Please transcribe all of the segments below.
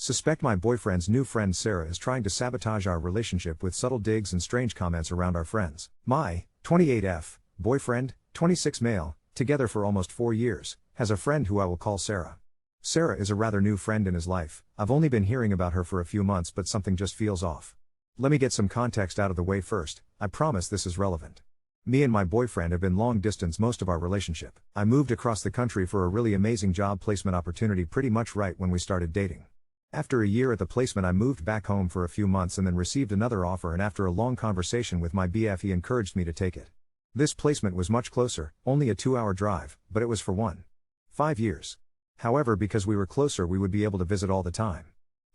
Suspect my boyfriend's new friend Sarah is trying to sabotage our relationship with subtle digs and strange comments around our friends. My 28F boyfriend, 26 male, together for almost 4 years, has a friend who I will call Sarah. Sarah is a rather new friend in his life. I've only been hearing about her for a few months, but something just feels off. Let me get some context out of the way first. I promise this is relevant. Me and my boyfriend have been long distance most of our relationship. I moved across the country for a really amazing job placement opportunity pretty much right when we started dating. After a year at the placement, I moved back home for a few months and then received another offer, and after a long conversation with my BF, he encouraged me to take it. This placement was much closer, only a 2-hour drive, but it was for 5 years. However, because we were closer, we would be able to visit all the time.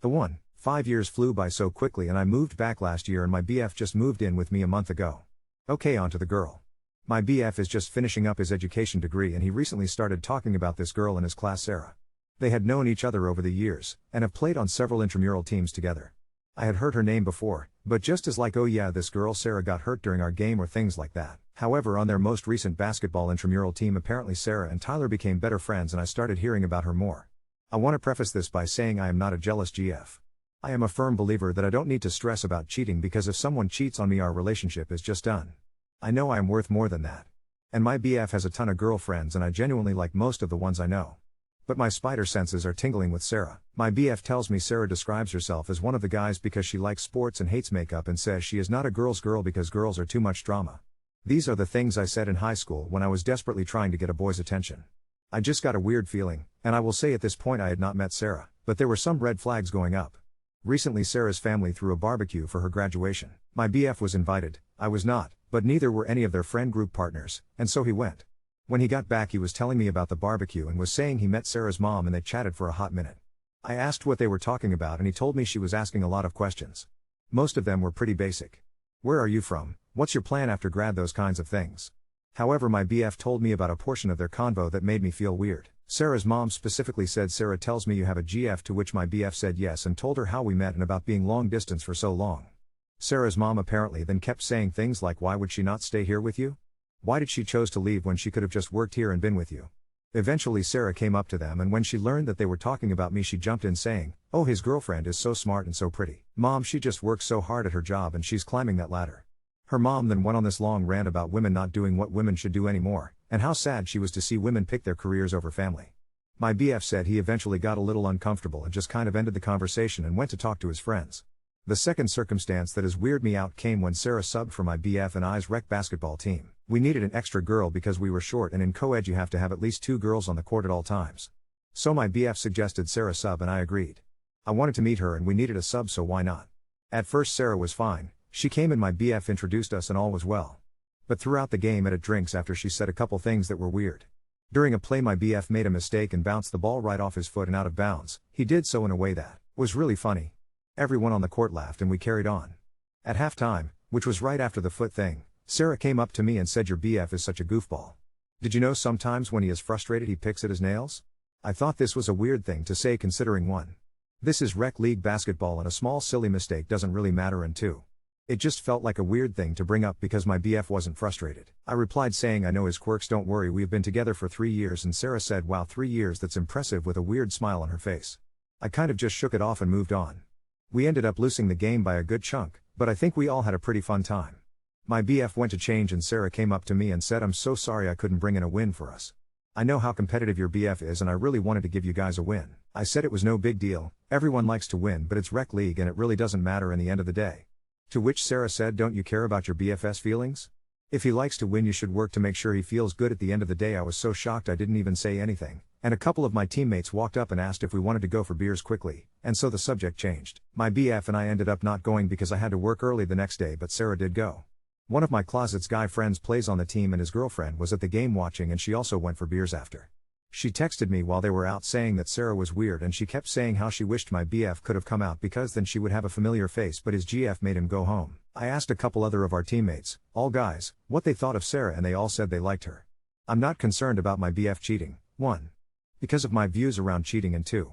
The 5 years flew by so quickly, and I moved back last year, and my BF just moved in with me a month ago. Okay, on to the girl. My BF is just finishing up his education degree, and he recently started talking about this girl in his class, Sarah. They had known each other over the years, and have played on several intramural teams together. I had heard her name before, but just as like, oh yeah, this girl Sarah got hurt during our game or things like that. However, on their most recent basketball intramural team, apparently Sarah and Tyler became better friends, and I started hearing about her more. I want to preface this by saying I am not a jealous GF. I am a firm believer that I don't need to stress about cheating, because if someone cheats on me, our relationship is just done. I know I am worth more than that. And my BF has a ton of girlfriends, and I genuinely like most of the ones I know. But my spider senses are tingling with Sarah. My BF tells me Sarah describes herself as one of the guys because she likes sports and hates makeup, and says she is not a girl's girl because girls are too much drama. These are the things I said in high school when I was desperately trying to get a boy's attention. I just got a weird feeling, and I will say at this point I had not met Sarah, but there were some red flags going up. Recently, Sarah's family threw a barbecue for her graduation. My BF was invited, I was not, but neither were any of their friend group partners, and so he went. When he got back, he was telling me about the barbecue and was saying he met Sarah's mom and they chatted for a hot minute. I asked what they were talking about, and he told me she was asking a lot of questions. Most of them were pretty basic. Where are you from? What's your plan after grad? Those kinds of things. However, my BF told me about a portion of their convo that made me feel weird. Sarah's mom specifically said, Sarah tells me you have a GF, to which my BF said yes and told her how we met and about being long distance for so long. Sarah's mom apparently then kept saying things like, why would she not stay here with you? Why did she chose to leave when she could have just worked here and been with you? Eventually Sarah came up to them, and when she learned that they were talking about me, she jumped in saying, oh, his girlfriend is so smart and so pretty. Mom, she just works so hard at her job and she's climbing that ladder. Her mom then went on this long rant about women not doing what women should do anymore, and how sad she was to see women pick their careers over family. My BF said he eventually got a little uncomfortable and just kind of ended the conversation and went to talk to his friends. The second circumstance that has weirded me out came when Sarah subbed for my BF and I's rec basketball team. We needed an extra girl because we were short, and in co-ed you have to have at least 2 girls on the court at all times. So my BF suggested Sarah sub, and I agreed. I wanted to meet her and we needed a sub, so why not? At first Sarah was fine. She came and my BF introduced us and all was well. But throughout the game at drinks after, she said a couple things that were weird. During a play my BF made a mistake and bounced the ball right off his foot and out of bounds. He did so in a way that was really funny. Everyone on the court laughed and we carried on. At halftime, which was right after the foot thing, Sarah came up to me and said, your BF is such a goofball. Did you know sometimes when he is frustrated he picks at his nails? I thought this was a weird thing to say, considering 1. This is rec league basketball and a small silly mistake doesn't really matter, and 2. It just felt like a weird thing to bring up because my BF wasn't frustrated. I replied saying I know his quirks, don't worry, we've been together for 3 years, and Sarah said, wow, 3 years, that's impressive, with a weird smile on her face. I kind of just shook it off and moved on. We ended up losing the game by a good chunk, but I think we all had a pretty fun time. My BF went to change and Sarah came up to me and said, I'm so sorry I couldn't bring in a win for us. I know how competitive your BF is and I really wanted to give you guys a win. I said it was no big deal, everyone likes to win, but it's rec league and it really doesn't matter in the end of the day. To which Sarah said, don't you care about your BF's feelings? If he likes to win, you should work to make sure he feels good at the end of the day. I was so shocked I didn't even say anything, and a couple of my teammates walked up and asked if we wanted to go for beers quickly, and so the subject changed. My BF and I ended up not going because I had to work early the next day, but Sarah did go. One of my closet's guy friends plays on the team and his girlfriend was at the game watching, and she also went for beers after. She texted me while they were out saying that Sarah was weird, and she kept saying how she wished my BF could have come out because then she would have a familiar face, but his GF made him go home. I asked a couple other of our teammates, all guys, what they thought of Sarah, and they all said they liked her. I'm not concerned about my BF cheating, 1. Because of my views around cheating, and 2.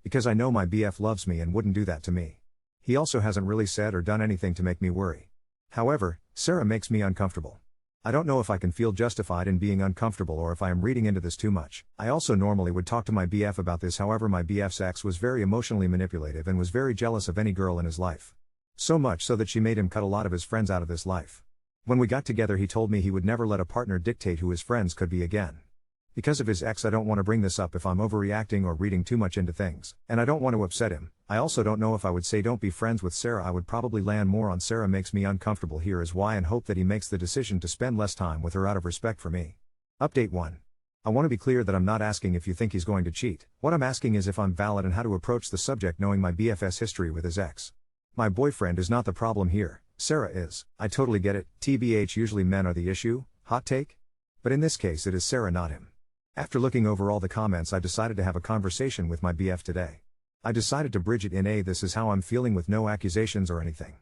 Because I know my BF loves me and wouldn't do that to me. He also hasn't really said or done anything to make me worry. However, Sarah makes me uncomfortable. I don't know if I can feel justified in being uncomfortable or if I am reading into this too much. I also normally would talk to my BF about this, however my BF's ex was very emotionally manipulative and was very jealous of any girl in his life. So much so that she made him cut a lot of his friends out of his life. When we got together he told me he would never let a partner dictate who his friends could be again. Because of his ex I don't want to bring this up if I'm overreacting or reading too much into things, and I don't want to upset him. I also don't know if I would say don't be friends with Sarah. I would probably land more on Sarah makes me uncomfortable. Here is why, and hope that he makes the decision to spend less time with her out of respect for me. Update 1. I want to be clear that I'm not asking if you think he's going to cheat. What I'm asking is if I'm valid and how to approach the subject knowing my BF's history with his ex. My boyfriend is not the problem here, Sarah is. I totally get it, TBH usually men are the issue, hot take? But in this case it is Sarah, not him. After looking over all the comments I decided to have a conversation with my BF today. I decided to bridge it in this is how I'm feeling with no accusations or anything.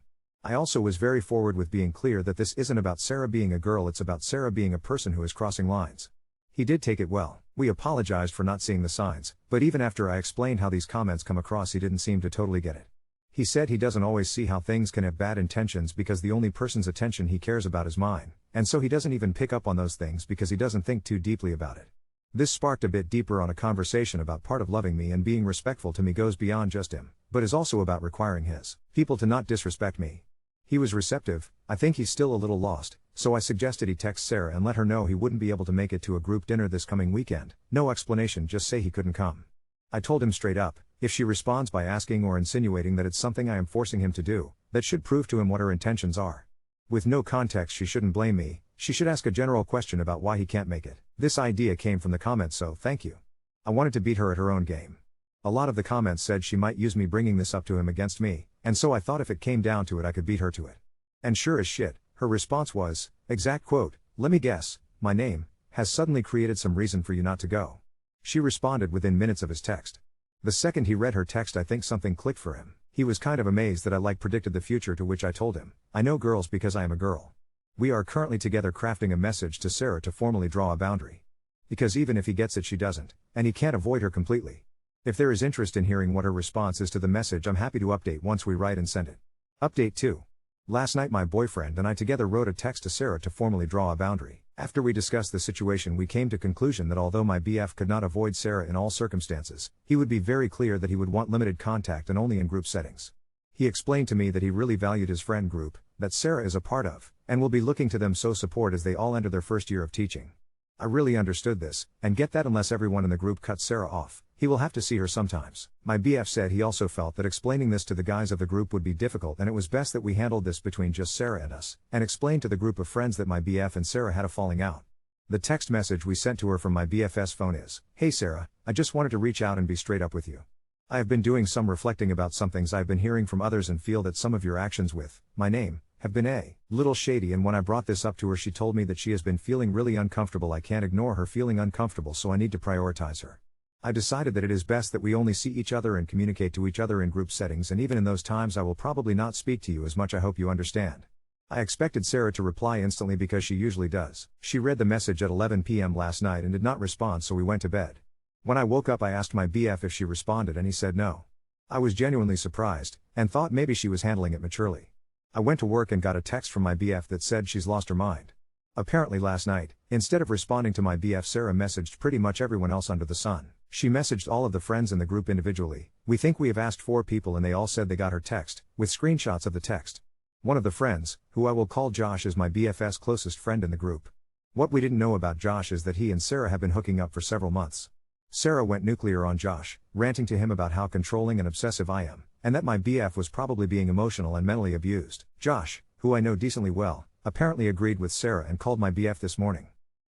I also was very forward with being clear that this isn't about Sarah being a girl, it's about Sarah being a person who is crossing lines. He did take it well. We apologized for not seeing the signs, but even after I explained how these comments come across he didn't seem to totally get it. He said he doesn't always see how things can have bad intentions because the only person's attention he cares about is mine, and so he doesn't even pick up on those things because he doesn't think too deeply about it. This sparked a bit deeper on a conversation about part of loving me and being respectful to me goes beyond just him, but is also about requiring his people to not disrespect me. He was receptive. I think he's still a little lost, so I suggested he text Sarah and let her know he wouldn't be able to make it to a group dinner this coming weekend. No explanation, just say he couldn't come. I told him straight up, if she responds by asking or insinuating that it's something I am forcing him to do, that should prove to him what her intentions are. With no context she shouldn't blame me, she should ask a general question about why he can't make it. This idea came from the comments, so thank you. I wanted to beat her at her own game. A lot of the comments said she might use me bringing this up to him against me, and so I thought if it came down to it I could beat her to it. And sure as shit, her response was, exact quote, "Let me guess, my name has suddenly created some reason for you not to go." She responded within minutes of his text. The second he read her text I think something clicked for him. He was kind of amazed that I predicted the future, to which I told him, I know girls because I am a girl. We are currently together crafting a message to Sarah to formally draw a boundary. Because even if he gets it she doesn't, and he can't avoid her completely. If there is interest in hearing what her response is to the message I'm happy to update once we write and send it. Update 2. Last night my boyfriend and I together wrote a text to Sarah to formally draw a boundary. After we discussed the situation we came to conclusion that although my BF could not avoid Sarah in all circumstances, he would be very clear that he would want limited contact and only in group settings. He explained to me that he really valued his friend group, that Sarah is a part of, and will be looking to them so support as they all enter their first year of teaching. I really understood this, and get that unless everyone in the group cuts Sarah off, he will have to see her sometimes. My BF said he also felt that explaining this to the guys of the group would be difficult and it was best that we handled this between just Sarah and us, and explained to the group of friends that my BF and Sarah had a falling out. The text message we sent to her from my BF's phone is, "Hey Sarah, I just wanted to reach out and be straight up with you. I have been doing some reflecting about some things I've been hearing from others and feel that some of your actions with my name have been a little shady, and when I brought this up to her she told me that she has been feeling really uncomfortable. I can't ignore her feeling uncomfortable, so I need to prioritize her. I decided that it is best that we only see each other and communicate to each other in group settings, and even in those times I will probably not speak to you as much. I hope you understand." I expected Sarah to reply instantly because she usually does. She read the message at 11 p.m. last night and did not respond, so we went to bed. When I woke up I asked my BF if she responded and he said no. I was genuinely surprised, and thought maybe she was handling it maturely. I went to work and got a text from my BF that said she's lost her mind. Apparently last night, instead of responding to my BF, Sarah messaged pretty much everyone else under the sun. She messaged all of the friends in the group individually. We think we have asked 4 people and they all said they got her text, with screenshots of the text. One of the friends, who I will call Josh, is my BF's closest friend in the group. What we didn't know about Josh is that he and Sarah have been hooking up for several months. Sarah went nuclear on Josh, ranting to him about how controlling and obsessive I am, and that my BF was probably being emotional and mentally abused. Josh, who I know decently well, apparently agreed with Sarah and called my BF this morning.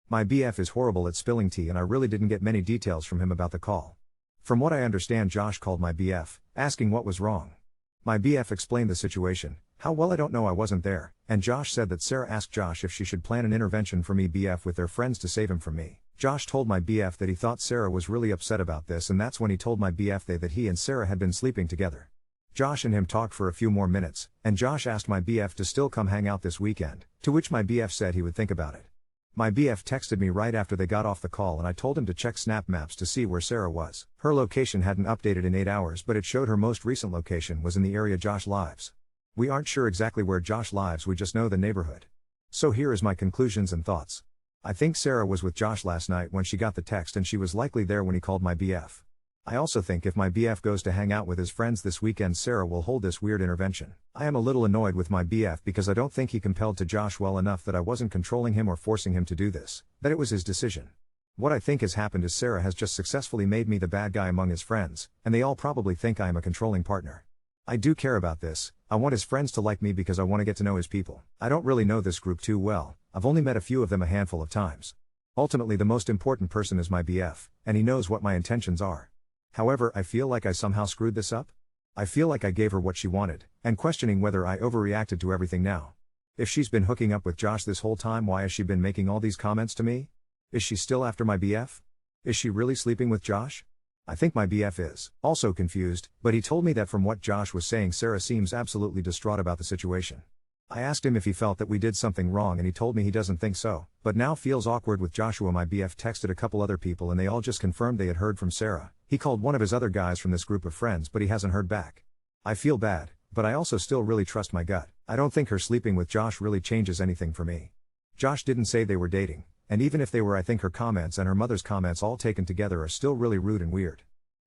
My BF is horrible at spilling tea and I really didn't get many details from him about the call. From what I understand, Josh called my BF, asking what was wrong. My BF explained the situation, how well I don't know, I wasn't there, and Josh said that Sarah asked Josh if she should plan an intervention for me BF with their friends to save him from me. Josh told my BF that he thought Sarah was really upset about this, and that's when he told my BF that he and Sarah had been sleeping together. Josh and him talked for a few more minutes, and Josh asked my BF to still come hang out this weekend, to which my BF said he would think about it. My BF texted me right after they got off the call and I told him to check Snap Maps to see where Sarah was. Her location hadn't updated in 8 hours, but it showed her most recent location was in the area Josh lives. We aren't sure exactly where Josh lives, we just know the neighborhood. So here is my conclusions and thoughts. I think Sarah was with Josh last night when she got the text, and she was likely there when he called my BF. I also think if my BF goes to hang out with his friends this weekend, Sarah will hold this weird intervention. I am a little annoyed with my BF because I don't think he compelled to Josh well enough that I wasn't controlling him or forcing him to do this, that it was his decision. What I think has happened is Sarah has just successfully made me the bad guy among his friends, and they all probably think I am a controlling partner. I do care about this. I want his friends to like me because I want to get to know his people. I don't really know this group too well. I've only met a few of them a handful of times. Ultimately, the most important person is my BF, and he knows what my intentions are. However, I feel like I somehow screwed this up. I feel like I gave her what she wanted, and questioning whether I overreacted to everything now. If she's been hooking up with Josh this whole time, why has she been making all these comments to me? Is she still after my BF? Is she really sleeping with Josh? I think my BF is also confused, but he told me that from what Josh was saying, Sarah seems absolutely distraught about the situation. I asked him if he felt that we did something wrong, and he told me he doesn't think so, but now feels awkward with Joshua. My BF texted a couple other people and they all just confirmed they had heard from Sarah. He called one of his other guys from this group of friends, but he hasn't heard back. I feel bad, but I also still really trust my gut. I don't think her sleeping with Josh really changes anything for me. Josh didn't say they were dating, and even if they were, I think her comments and her mother's comments all taken together are still really rude and weird.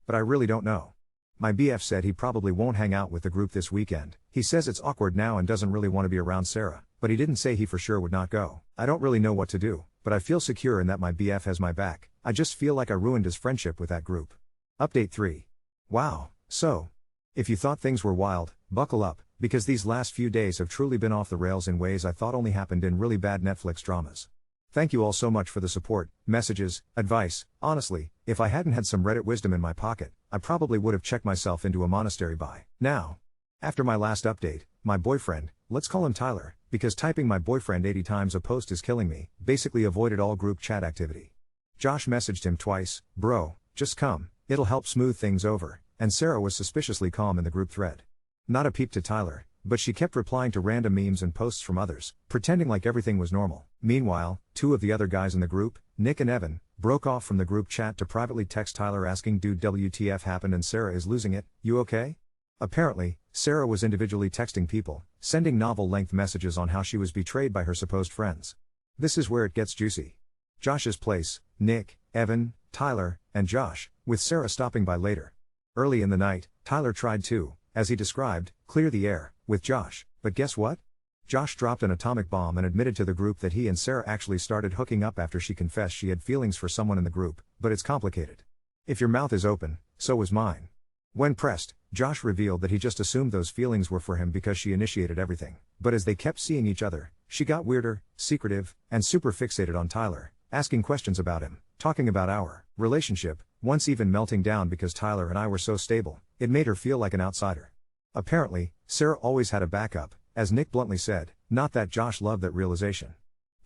But I really don't know. My BF said he probably won't hang out with the group this weekend. He says it's awkward now and doesn't really want to be around Sarah, but he didn't say he for sure would not go. I don't really know what to do, but I feel secure in that my BF has my back. I just feel like I ruined his friendship with that group. Update 3. Wow, so. If you thought things were wild, buckle up, because these last few days have truly been off the rails in ways I thought only happened in really bad Netflix dramas. Thank you all so much for the support, messages, advice. Honestly, if I hadn't had some Reddit wisdom in my pocket, I probably would have checked myself into a monastery by now. After my last update, my boyfriend, let's call him Tyler, because typing my boyfriend 80 times a post is killing me, basically avoided all group chat activity. Josh messaged him twice, "Bro, just come, it'll help smooth things over," and Sarah was suspiciously calm in the group thread. Not a peep to Tyler, but she kept replying to random memes and posts from others, pretending like everything was normal. Meanwhile, two of the other guys in the group, Nick and Evan, broke off from the group chat to privately text Tyler asking, "Dude, WTF happened and Sarah is losing it, you okay?" Apparently, Sarah was individually texting people, sending novel-length messages on how she was betrayed by her supposed friends. This is where it gets juicy. Josh's place, Nick, Evan, Tyler, and Josh, with Sarah stopping by later. Early in the night, Tyler tried to, as he described, clear the air with Josh, but guess what? Josh dropped an atomic bomb and admitted to the group that he and Sarah actually started hooking up after she confessed she had feelings for someone in the group, but it's complicated. If your mouth is open, so was mine. When pressed, Josh revealed that he just assumed those feelings were for him because she initiated everything, but as they kept seeing each other, she got weirder, secretive, and super fixated on Tyler, asking questions about him, talking about our relationship, once even melting down because Tyler and I were so stable. It made her feel like an outsider. Apparently, Sarah always had a backup, as Nick bluntly said, not that Josh loved that realization.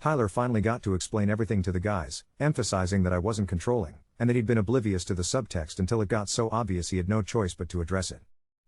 Tyler finally got to explain everything to the guys, emphasizing that I wasn't controlling, and that he'd been oblivious to the subtext until it got so obvious he had no choice but to address it.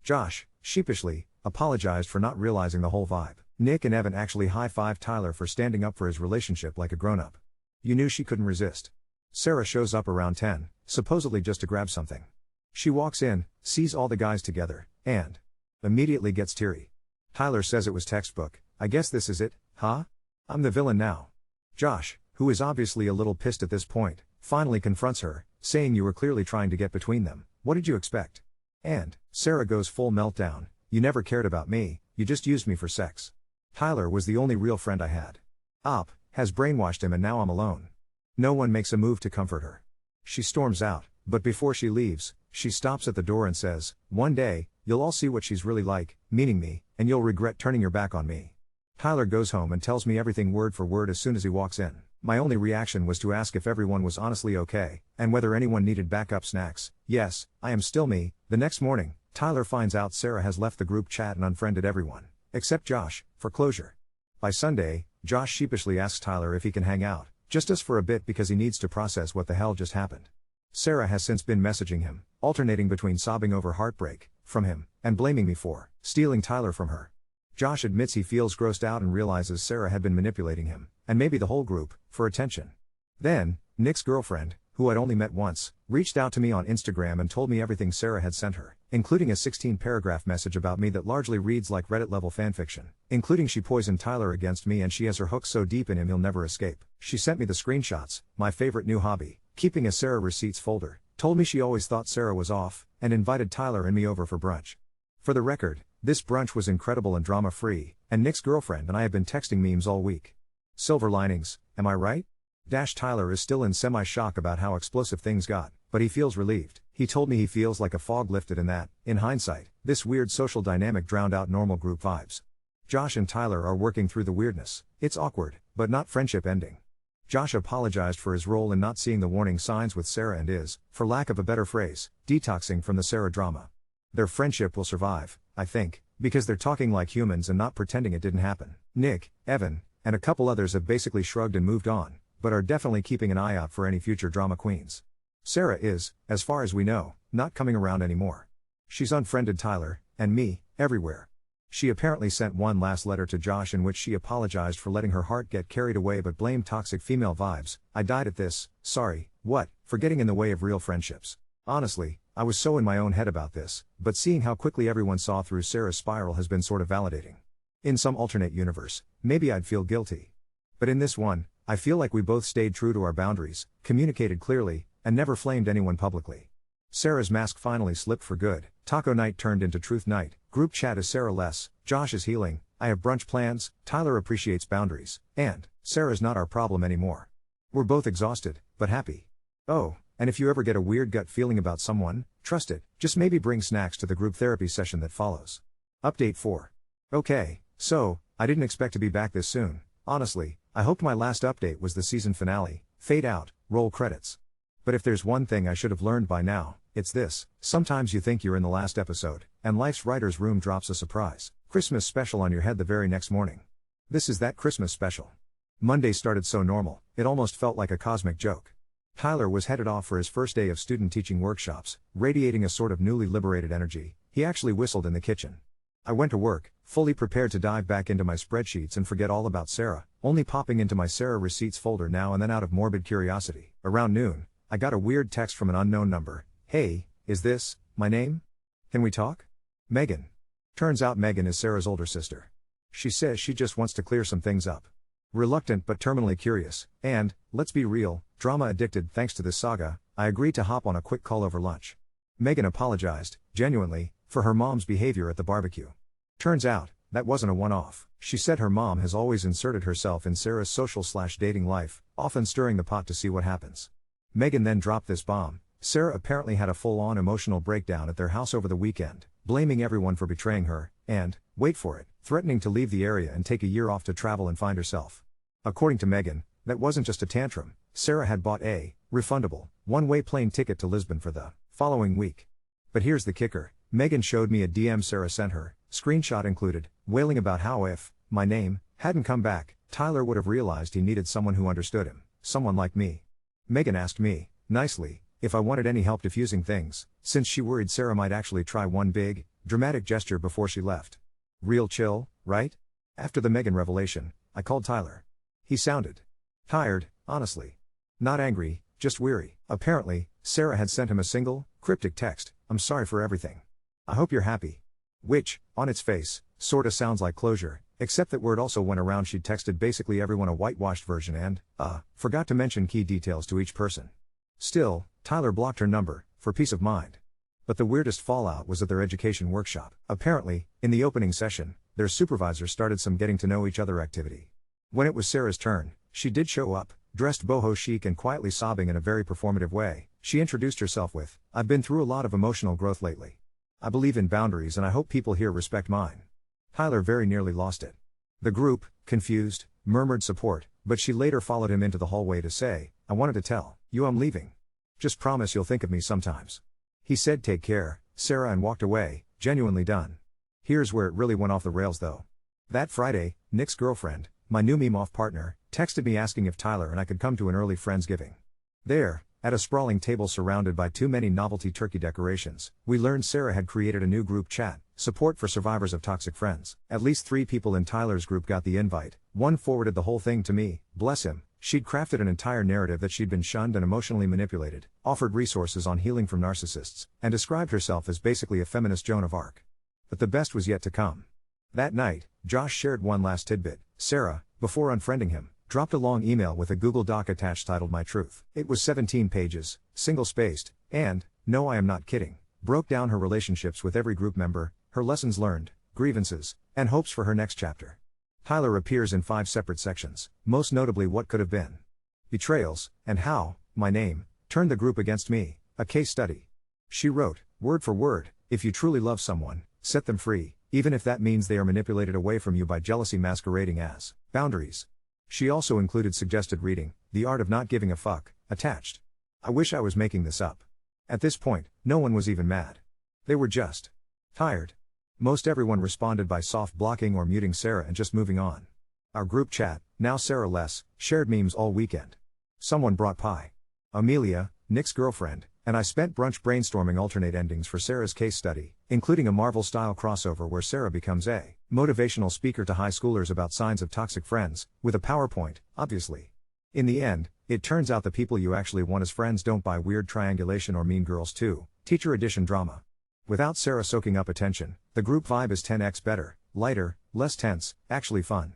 Josh, sheepishly, apologized for not realizing the whole vibe. Nick and Evan actually high-fived Tyler for standing up for his relationship like a grown-up. You knew she couldn't resist. Sarah shows up around 10, supposedly just to grab something. She walks in, sees all the guys together, and immediately gets teary. Tyler says it was textbook. I guess this is it, huh? I'm the villain now. Josh, who is obviously a little pissed at this point, finally confronts her, saying, "You were clearly trying to get between them. What did you expect?" And Sarah goes full meltdown. "You never cared about me, you just used me for sex. Tyler was the only real friend I had. Op has brainwashed him and now I'm alone." No one makes a move to comfort her. She storms out, but before she leaves, she stops at the door and says, "One day, you'll all see what she's really like, meaning me, and you'll regret turning your back on me." Tyler goes home and tells me everything word for word as soon as he walks in. My only reaction was to ask if everyone was honestly okay, and whether anyone needed backup snacks. Yes, I am still me. The next morning, Tyler finds out Sarah has left the group chat and unfriended everyone, except Josh, for closure. By Sunday, Josh sheepishly asks Tyler if he can hang out, just us for a bit because he needs to process what the hell just happened. Sarah has since been messaging him, alternating between sobbing over heartbreak from him, and blaming me for stealing Tyler from her. Josh admits he feels grossed out and realizes Sarah had been manipulating him, and maybe the whole group, for attention. Then, Nick's girlfriend, who I'd only met once, reached out to me on Instagram and told me everything Sarah had sent her, including a 16-paragraph message about me that largely reads like Reddit-level fanfiction, including she poisoned Tyler against me and she has her hook so deep in him he'll never escape. She sent me the screenshots, my favorite new hobby, keeping a Sarah receipts folder, told me she always thought Sarah was off, and invited Tyler and me over for brunch. For the record, this brunch was incredible and drama-free, and Nick's girlfriend and I have been texting memes all week. Silver linings, am I right? Tyler is still in semi-shock about how explosive things got, but he feels relieved. He told me he feels like a fog lifted and that, in hindsight, this weird social dynamic drowned out normal group vibes. Josh and Tyler are working through the weirdness. It's awkward, but not friendship ending. Josh apologized for his role in not seeing the warning signs with Sarah and is, for lack of a better phrase, detoxing from the Sarah drama. Their friendship will survive, I think, because they're talking like humans and not pretending it didn't happen. Nick, Evan, and a couple others have basically shrugged and moved on, but are definitely keeping an eye out for any future drama queens. Sarah is, as far as we know, not coming around anymore. She's unfriended Tyler, and me, everywhere. She apparently sent one last letter to Josh in which she apologized for letting her heart get carried away but blamed toxic female vibes. I died at this, sorry, what, for getting in the way of real friendships. Honestly, I was so in my own head about this, but seeing how quickly everyone saw through Sarah's spiral has been sort of validating. In some alternate universe, maybe I'd feel guilty. But in this one, I feel like we both stayed true to our boundaries, communicated clearly, and never flamed anyone publicly. Sarah's mask finally slipped for good, taco night turned into truth night, group chat is Sarah less, Josh is healing, I have brunch plans, Tyler appreciates boundaries, and Sarah's not our problem anymore. We're both exhausted, but happy. Oh, and if you ever get a weird gut feeling about someone, trust it, just maybe bring snacks to the group therapy session that follows. Update 4. Okay, so, I didn't expect to be back this soon, honestly. I hoped my last update was the season finale, fade out, roll credits. But if there's one thing I should have learned by now, it's this: sometimes you think you're in the last episode, and life's writer's room drops a surprise Christmas special on your head the very next morning. This is that Christmas special. Monday started so normal, it almost felt like a cosmic joke. Tyler was headed off for his first day of student teaching workshops, radiating a sort of newly liberated energy. He actually whistled in the kitchen. I went to work, fully prepared to dive back into my spreadsheets and forget all about Sarah, only popping into my Sarah receipts folder now and then out of morbid curiosity. Around noon, I got a weird text from an unknown number. Hey, is this my name? Can we talk? Megan. Turns out Megan is Sarah's older sister. She says she just wants to clear some things up. Reluctant but terminally curious, and, let's be real, drama addicted thanks to this saga, I agreed to hop on a quick call over lunch. Megan apologized, genuinely, for her mom's behavior at the barbecue. Turns out, that wasn't a one-off. She said her mom has always inserted herself in Sarah's social/dating life, often stirring the pot to see what happens. Megan then dropped this bomb: Sarah apparently had a full-on emotional breakdown at their house over the weekend, blaming everyone for betraying her, and, wait for it, threatening to leave the area and take a year off to travel and find herself. According to Megan, that wasn't just a tantrum. Sarah had bought a refundable, one-way plane ticket to Lisbon for the following week. But here's the kicker: Megan showed me a DM Sarah sent her, screenshot included, wailing about how if my name hadn't come back, Tyler would have realized he needed someone who understood him, someone like me. Megan asked me, nicely, if I wanted any help diffusing things, since she worried Sarah might actually try one big, dramatic gesture before she left. Real chill, right? After the Megan revelation, I called Tyler. He sounded tired, honestly. Not angry, just weary. Apparently, Sarah had sent him a single, cryptic text: I'm sorry for everything. I hope you're happy. Which, on its face, sorta sounds like closure, except that word also went around she'd texted basically everyone a whitewashed version and, forgot to mention key details to each person. Still, Tyler blocked her number, for peace of mind. But the weirdest fallout was at their education workshop. Apparently, in the opening session, their supervisor started some getting to know each other activity. When it was Sarah's turn, she did show up, dressed boho chic and quietly sobbing in a very performative way. She introduced herself with, I've been through a lot of emotional growth lately. I believe in boundaries and I hope people here respect mine. Tyler very nearly lost it. The group, confused, murmured support, but she later followed him into the hallway to say, I wanted to tell you I'm leaving. Just promise you'll think of me sometimes. He said take care, Sarah, and walked away, genuinely done. Here's where it really went off the rails though. That Friday, Nick's girlfriend, my new meme-off partner, texted me asking if Tyler and I could come to an early Friendsgiving. There, at a sprawling table surrounded by too many novelty turkey decorations, we learned Sarah had created a new group chat, support for survivors of toxic friends. At least 3 people in Tyler's group got the invite. One forwarded the whole thing to me, bless him, She'd crafted an entire narrative that she'd been shunned and emotionally manipulated, offered resources on healing from narcissists, and described herself as basically a feminist Joan of Arc. But the best was yet to come. That night, Josh shared one last tidbit. Sarah, before unfriending him, dropped a long email with a Google Doc attached titled My Truth. It was 17 pages, single-spaced, and, no I am not kidding, broke down her relationships with every group member, her lessons learned, grievances, and hopes for her next chapter. Tyler appears in 5 separate sections, most notably what could have been. Betrayals, and how, my name, turned the group against me, a case study. She wrote, word for word, if you truly love someone, set them free, even if that means they are manipulated away from you by jealousy masquerading as boundaries. She also included suggested reading, The Art of Not Giving a Fuck, attached. I wish I was making this up. At this point, no one was even mad. They were just tired. Most everyone responded by soft blocking or muting Sarah and just moving on. Our group chat, now Sarah less, shared memes all weekend. Someone brought pie. Amelia, Nick's girlfriend, and I spent brunch brainstorming alternate endings for Sarah's case study, including a Marvel-style crossover where Sarah becomes a motivational speaker to high schoolers about signs of toxic friends, with a PowerPoint, obviously. In the end, it turns out the people you actually want as friends don't buy weird triangulation or Mean Girls 2, Teacher Edition drama. Without Sarah soaking up attention, the group vibe is 10x better, lighter, less tense, actually fun.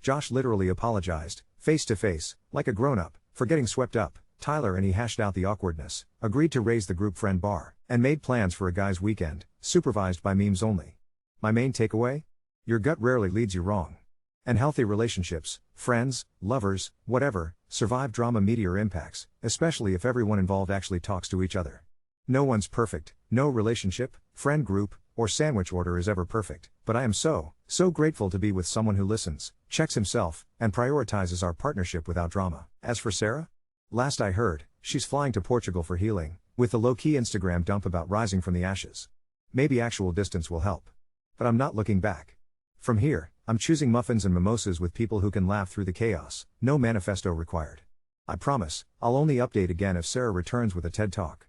Josh literally apologized, face to face, like a grown-up, for getting swept up. Tyler and he hashed out the awkwardness, agreed to raise the group friend bar, and made plans for a guys' weekend, supervised by memes only. My main takeaway? Your gut rarely leads you wrong. And healthy relationships, friends, lovers, whatever, survive drama meteor impacts, especially if everyone involved actually talks to each other. No one's perfect, no relationship, friend group, or sandwich order is ever perfect, but I am so grateful to be with someone who listens, checks himself, and prioritizes our partnership without drama. As for Sarah? Last I heard, she's flying to Portugal for healing, with a low-key Instagram dump about rising from the ashes. Maybe actual distance will help. But I'm not looking back. From here, I'm choosing muffins and mimosas with people who can laugh through the chaos, no manifesto required. I promise, I'll only update again if Sarah returns with a TED Talk.